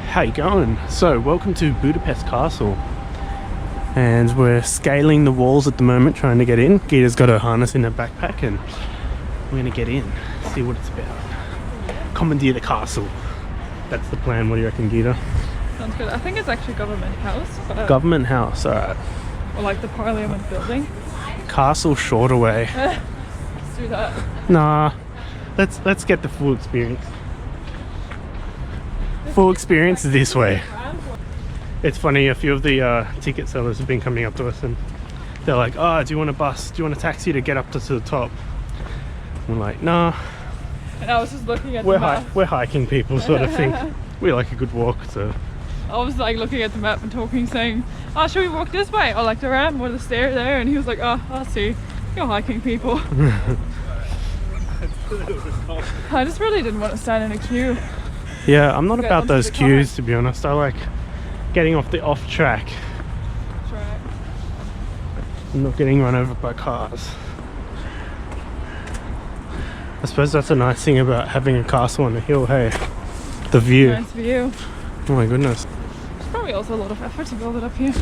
How you going? So, welcome to Budapest Castle. And we're scaling the walls at the moment, trying to get in. Gita's got her harness in her backpack and we're gonna get in, see what it's about. Commandeer the castle. That's the plan. What do you reckon, Gita? Sounds good. I think it's actually Government House. But Government House, alright. or like the Parliament building. Castle short away. Let's do that. Nah. Let's get the full experience. Full experience this way. It's funny, a few of the ticket sellers have been coming up to us and they're like, oh, do you want a bus? Do you want a taxi to get up to the top? I'm like, nah. And I was just looking at the map. We're hiking people sort of thing. We like a good walk, so. I was like looking at the map and talking, saying, oh, should we walk this way? Or like around or the stair there? And he was like, oh, I see. You're hiking people. I just really didn't want to stand in a queue. Yeah, I'm not about those queues, to be honest. I like getting off the off track. That's right. I'm not getting run over by cars. I suppose that's a nice thing about having a castle on a hill, hey? The view. Nice view. Oh my goodness. It's probably also a lot of effort to build it up here.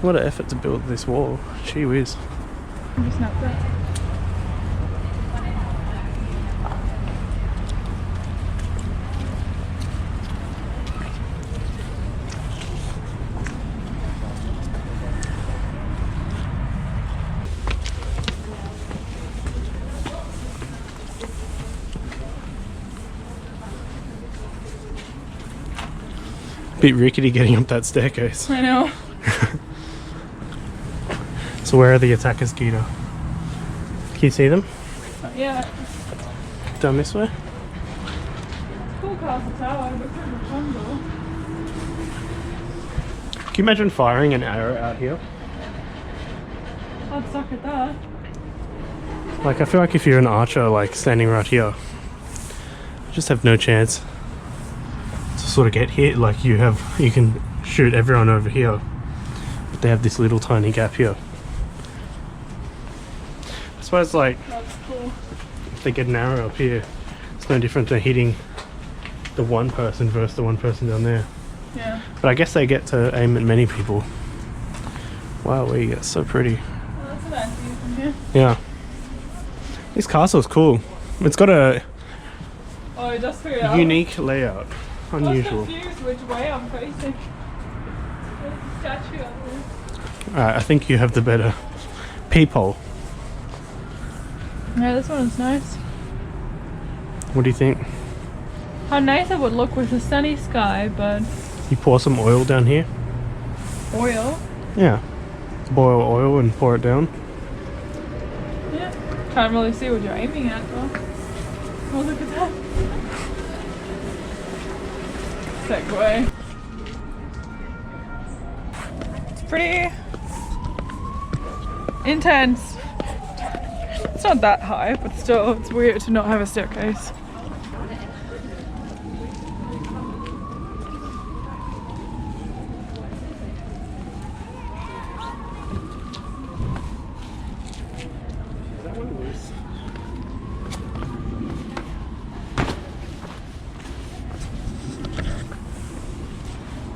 What an effort to build this wall. Gee whiz. Just snap that. Bit rickety getting up that staircase. I know. So where are the attackers, Gita? Can you see them? Yeah. Down this way? Cool castle tower, but kind of jungle. Can you imagine firing an arrow out here? I'd suck at that. Like, I feel like if you're an archer, like, standing right here, you just have no chance to sort of get hit. Like, you can shoot everyone over here, but they have this little tiny gap here. I suppose, like, That's cool. if they get an arrow up here, it's no different than hitting the one person versus the one person down there. Yeah. But I guess they get to aim at many people. Wow, it's so pretty. Well, that's a nice view from here. Yeah. This castle's cool. It's got a Oh, I just figured out. unique layout. Unusual. I was confused which way I'm facing. There's a statue up there. Alright, I think you have the better peephole. Yeah, this one is nice. What do you think? How nice it would look with a sunny sky, but You pour some oil down here? oil. Yeah. Boil oil and pour it down. Yeah. Can't really see what you're aiming at though. Oh, look at that. Segway. It's pretty intense. It's not that high, but still, it's weird to not have a staircase.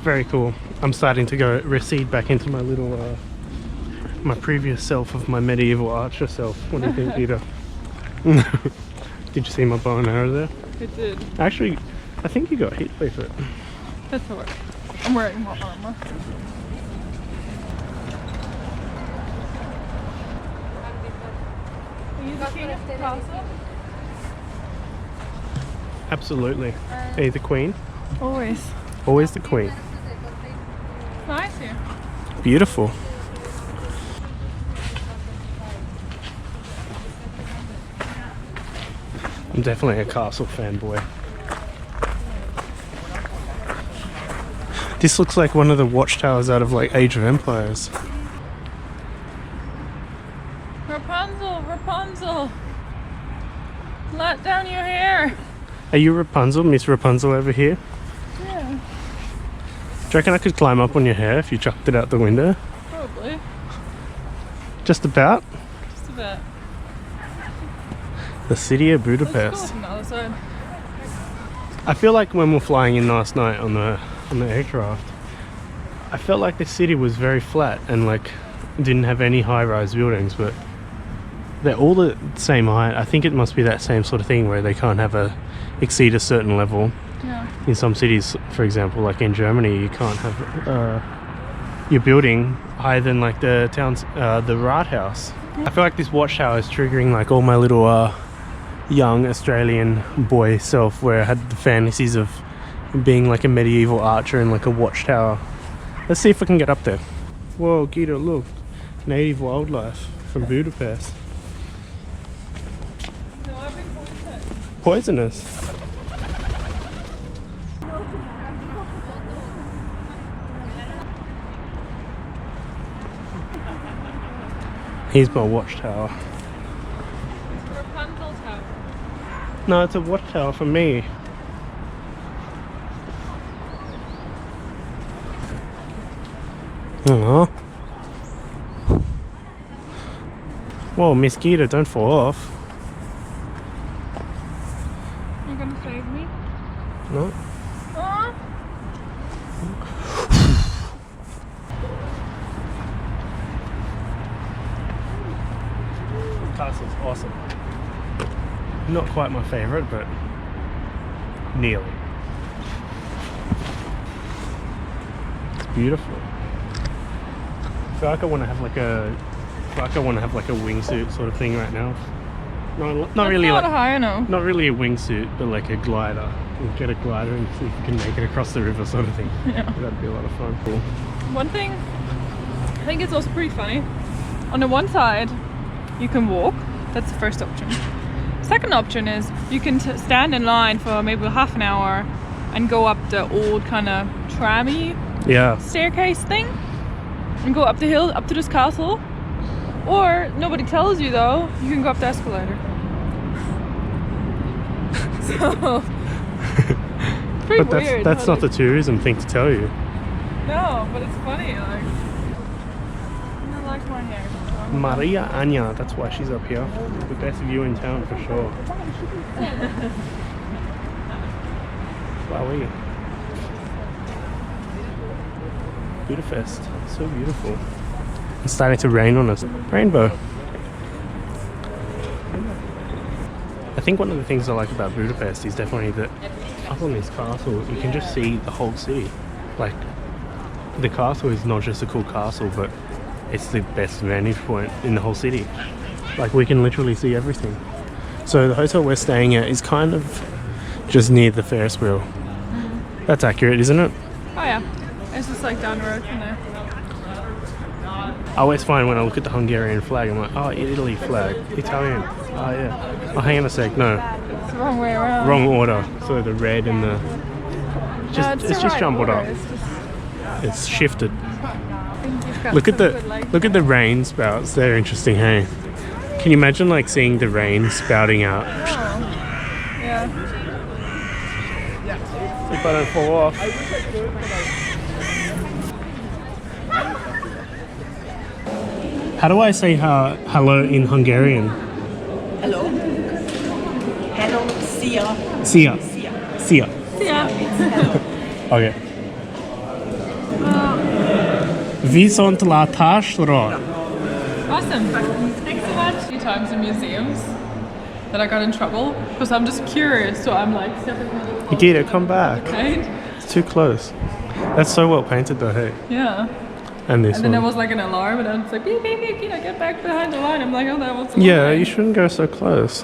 Very cool. I'm starting to recede back into my little, my previous self of my medieval archer self. What do you think, Gita? Did you see my bow and arrow there? It did. Actually, I think you got hit with it. That's alright. I'm wearing more armor. Are you the king of the castle? Absolutely. Are you the queen? Always. Always the queen. Nice here. Beautiful. I'm definitely a castle fanboy. This looks like one of the watchtowers out of like Age of Empires. Rapunzel, Rapunzel. Let down your hair. Are you Rapunzel, Miss Rapunzel over here? Yeah, Do you reckon I could climb up on your hair if you chucked it out the window? probably. Just about? Just a bit. The city of Let's go Budapest. from the other side. I feel like when we were flying in last night on the aircraft, I felt like the city was very flat and like didn't have any high-rise buildings, but they're all the same height. I think it must be that same sort of thing where they can't exceed a certain level. Yeah. In some cities, for example, like in Germany, you can't have your building higher than like the town's the Rathaus. I feel like this watchtower is triggering like all my little young Australian boy self, where I had the fantasies of being like a medieval archer in like a watchtower. Let's see if I can get up there. Whoa, Gita, look, native wildlife from Budapest. No, I've been Poisonous. Here's my watchtower. Rapunzel tower. No, it's a watchtower for me. Aww. Whoa, Miss Gita, don't fall off. You gonna save me? No? Aww. The castle's awesome. Not quite my favourite, but nearly. It's beautiful. I feel like I want to have like a wingsuit sort of thing right now. No, not really Not like high enough. not really a wingsuit, but like a glider. We'll get a glider and see if we can make it across the river, sort of thing. Yeah. That'd be a lot of fun. Cool. One thing, I think it's also pretty funny. On the one side, you can walk. That's the first option. Second option is you can stand in line for maybe half an hour and go up the old kind of trammy Yeah. staircase thing and go up the hill up to this castle. Or nobody tells you though, you can go up the escalator. So pretty But weird. that's how not the tourism thing to tell you. No, but it's funny. Like, I like my hair. Maria Anya, that's why she's up here. The best view in town for sure. Wow, Budapest, so beautiful. It's starting to rain on us. Rainbow. I think one of the things I like about Budapest is definitely that up on this castle, you can just see the whole city. Like, the castle is not just a cool castle, but it's the best vantage point in the whole city. Like, we can literally see everything. So the hotel we're staying at is kind of just near the Ferris wheel. That's accurate, isn't it? Oh yeah, it's just like down the road from there. I always find when I look at the Hungarian flag, I'm like, oh, Italy flag, Italian. Oh yeah. Oh, hang on a sec, no, It's the wrong way around. wrong order. So the red and the it's the just right jumbled order. up. It's just, It's shifted. I think you've got Look at some good legs the there. rain spouts. They're interesting, hey. Can you imagine like seeing the rain spouting out? Oh. Yeah. If I don't fall off. How do I say hello in Hungarian? Hello. Hello. Szia. Szia. Szia. Szia. Yeah. Okay. Viszontlátásra. Awesome. Thanks so much. A few times in museums that I got in trouble because I'm just curious, so I'm like stepping on the Gita, come back. right? It's too close. That's so well painted though, hey. Yeah. And this And then there one. was like an alarm, and I was like, beep, beep, beep, Gita, get back behind the line. I'm like, oh, that was the Yeah, line. you shouldn't go so close.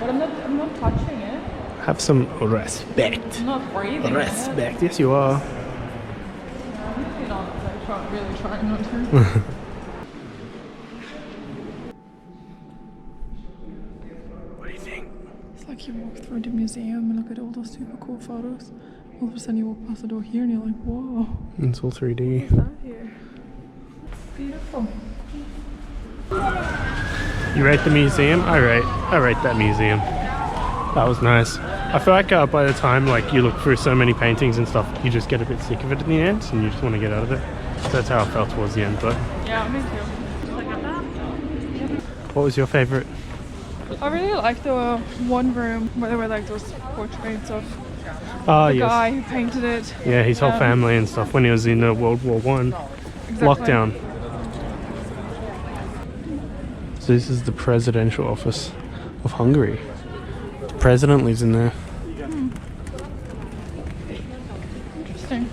But I'm not touching it. Have some respect. I'm not breathing. Respect. Yes, you are. I'm not like, really trying not to. What do you think? It's like you walk through the museum and look at all those super cool photos. All of a sudden you walk past the door here and you're like, whoa, It's all 3D. what's that here? Beautiful. You rate the museum? I rate that museum. That was nice. I feel like by the time like you look through so many paintings and stuff, you just get a bit sick of it in the end, and you just want to get out of it. So that's how I felt towards the end. But Yeah, me too. what was your favorite? I really like the one room where there were like those portraits of Oh the yes. guy who painted it. Yeah, his whole family and stuff when he was in World War One lockdown. So this is the presidential office of Hungary. The president lives in there. Interesting.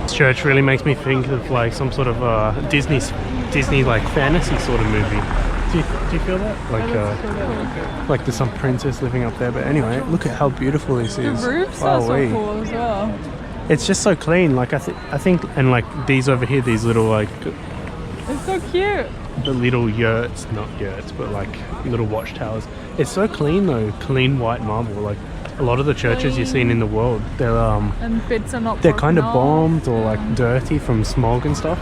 This church really makes me think of like some sort of Disney like fantasy sort of movie. Do you feel that? Like there's some princess living up there. But anyway, look at how beautiful this The is. roofs are so Wowee. cool as well. It's just so clean. Like I think, and like these over here, these little like It's so cute. the little yurts, not yurts, but like little watchtowers. It's so clean though, clean white marble. Like a lot of the churches you've seen in the world, they're And bits are not they're kind of broken off. bombed or like dirty from smog and stuff.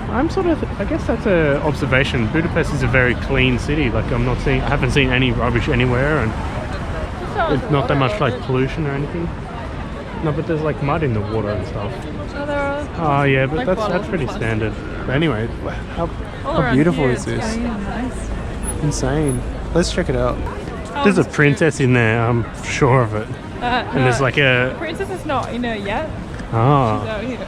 I guess that's a observation. Budapest is a very clean city. Like I haven't seen any rubbish anywhere, and there's not that much like pollution or anything. No, but there's like mud in the water and stuff. So there are Oh yeah, but like that's bottles pretty of plastic. standard. But anyway, all how around beautiful here, is it's this? clean and nice. Insane. Let's check it out. Oh, There's a it's princess in there, I'm sure of it. And there's like a princess is not in there yet. She's ah, out here.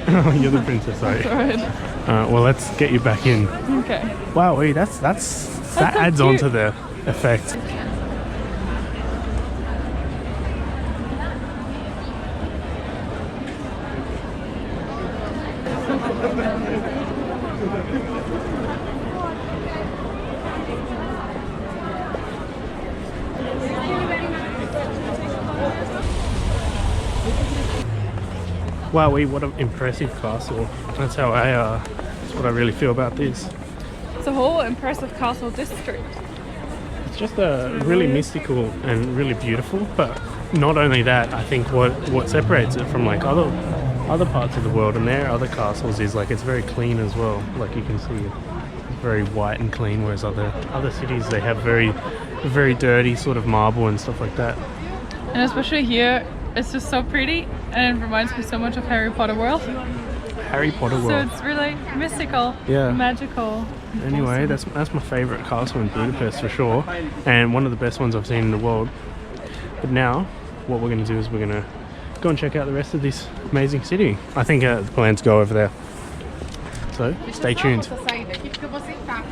oh, you're the princess, sorry. Alright. Well, let's get you back in. Okay. Wow, wait, that so adds on cute. to the effect. Wow, what an impressive castle. That's what I really feel about this. It's a whole impressive castle district. It's just really mystical and really beautiful, but not only that, I think what separates it from like other parts of the world and their other castles is like it's very clean as well. Like you can see it's very white and clean, whereas other cities they have very dirty sort of marble and stuff like that. And especially here, it's just so pretty and it reminds me so much of Harry Potter World. Harry Potter So world. it's really mystical, Yeah. magical. Anyway, that's my favourite castle in Budapest for sure, and one of the best ones I've seen in the world. But now, what we're going to do is we're going to go and check out the rest of this amazing city. I think the plan's go over there. So, stay tuned. Saída aqui porque você tá.